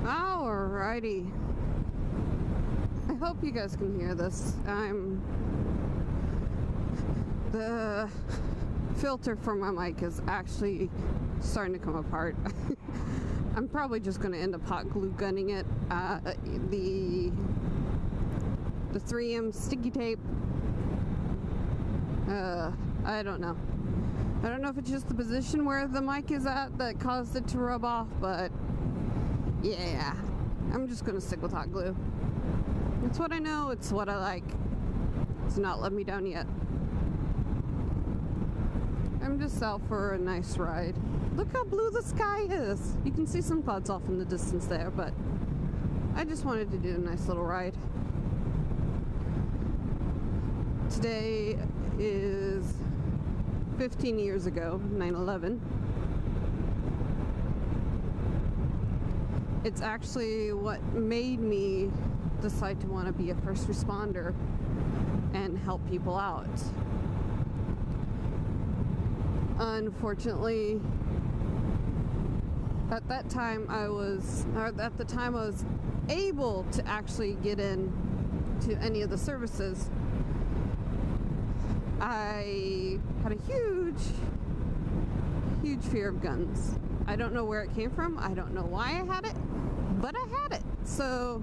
Alrighty. I hope you guys can hear this. The filter for my mic is actually starting to come apart. I'm probably just going to end up hot glue gunning it. The 3M sticky tape. I don't know. I don't know if it's just the position where the mic is at that caused it to rub off, but yeah, I'm just going to stick with hot glue. It's what I know, it's what I like. It's not let me down yet. I'm just out for a nice ride. Look how blue the sky is. You can see some clouds off in the distance there, but I just wanted to do a nice little ride. Today is 15 years ago, 9/11. It's actually what made me decide to want to be a first responder and help people out. Unfortunately, at the time I was able to actually get in to any of the services. I had a huge fear of guns. I don't know where it came from. I don't know why I had it, but I had it. So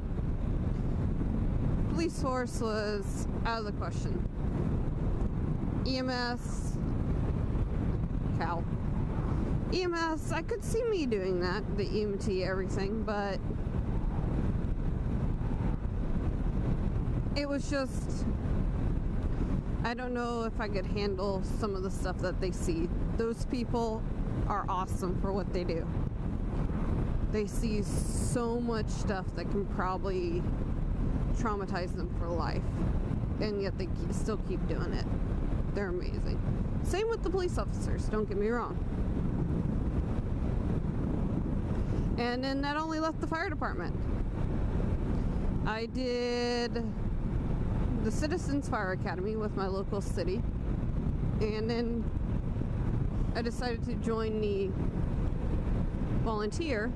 police force was out of the question. EMS, EMS, I could see me doing that, the EMT, everything, but it was just, I don't know if I could handle some of the stuff that they see. Those people are awesome for what they do. They see so much stuff that can probably traumatize them for life, and yet they still keep doing it. They're amazing. Same with the police officers, don't get me wrong. And then that only left the fire department. I did the Citizens Fire Academy with my local city, and then I decided to join the volunteer,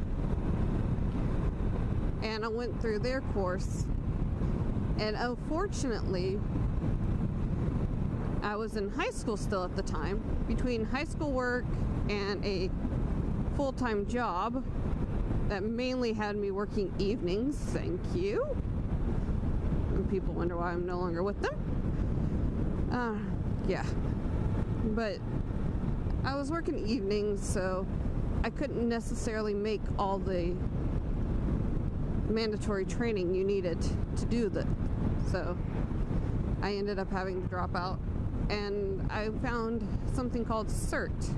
and I went through their course, and unfortunately I was in high school still at the time, between high school work and a full-time job that mainly had me working evenings. Thank you. And people wonder why I'm no longer with them. Yeah. But I was working evenings, so I couldn't necessarily make all the mandatory training you needed to do that. So I ended up having to drop out, and I found something called CERT.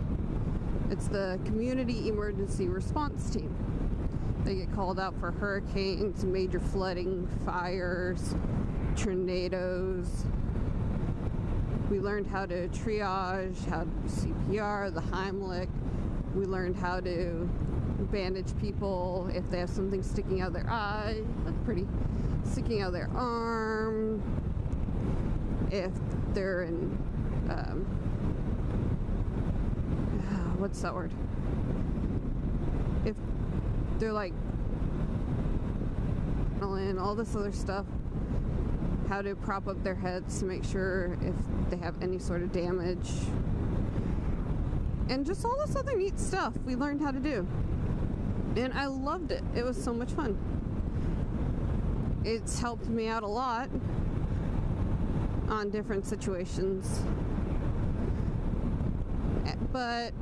It's the Community Emergency Response Team. They get called out for hurricanes, major flooding, fires, tornadoes. We learned how to triage, how to do CPR, the Heimlich. We learned how to bandage people if they have something sticking out of their eye, that's pretty, sticking out of their arm, if they're in, what's that word? If they're like, and all this other stuff, how to prop up their heads to make sure if they have any sort of damage, and just all this other neat stuff we learned how to do. And I loved it. It was so much fun. It's helped me out a lot on different situations. But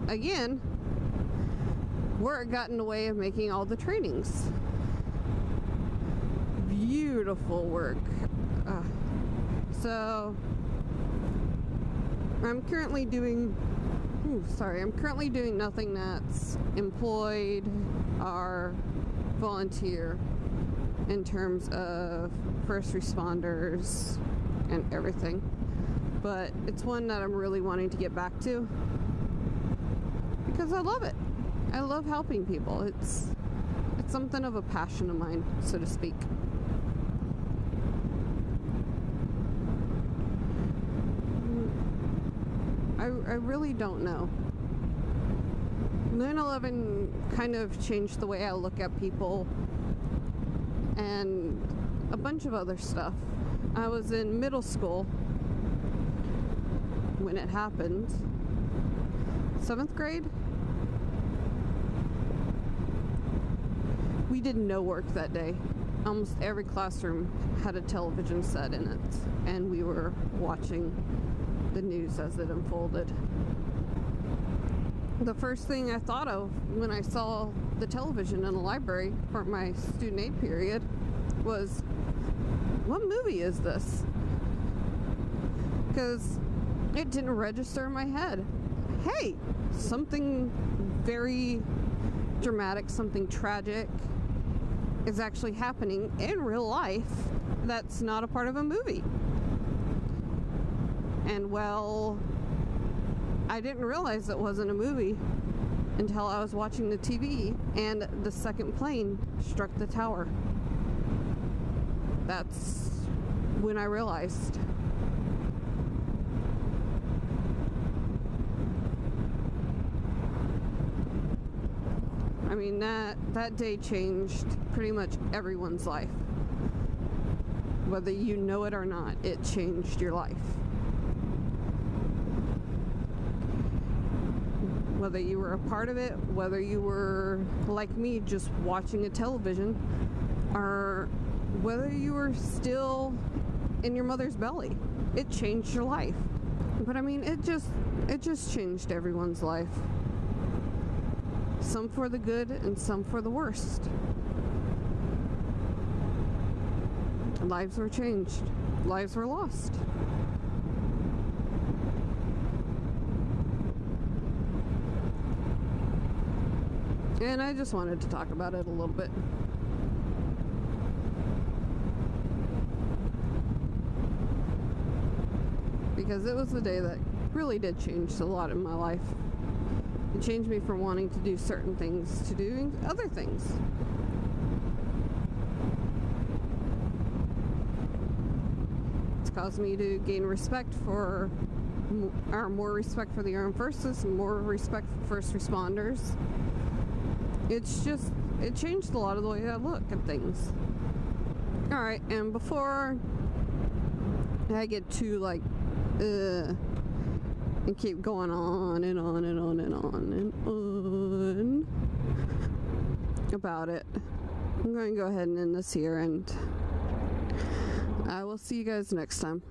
again, work got in the way of making all the trainings. Beautiful work. So I'm currently doing nothing that's employed or volunteer in terms of first responders and everything, but it's one that I'm really wanting to get back to because I love it. I love helping people. It's something of a passion of mine, so to speak. I really don't know. 9/11 kind of changed the way I look at people and a bunch of other stuff. I was in middle school when it happened. 7th grade? We did no work that day. Almost every classroom had a television set in it, and we were watching the news as it unfolded. The first thing I thought of when I saw the television in the library for my student aid period was, what movie is this? Because it didn't register in my head. Hey, something very dramatic, something tragic is actually happening in real life that's not a part of a movie. And well, I didn't realize it wasn't a movie until I was watching the TV and the second plane struck the tower. That's when I realized. I mean, that day changed pretty much everyone's life. Whether you know it or not, it changed your life. Whether you were a part of it, whether you were like me just watching a television, or whether you were still in your mother's belly, it changed your life. But I mean, it just changed everyone's life. Some for the good and some for the worst. Lives were changed. Lives were lost. And I just wanted to talk about it a little bit. Because it was the day that really did change a lot in my life. It changed me from wanting to do certain things to doing other things. It's caused me to gain respect for, or more respect for the armed forces, more respect for first responders. It changed a lot of the way I look at things. Alright, and before I get too and keep going on and on and on and on and on about it, I'm going to go ahead and end this here, and I will see you guys next time.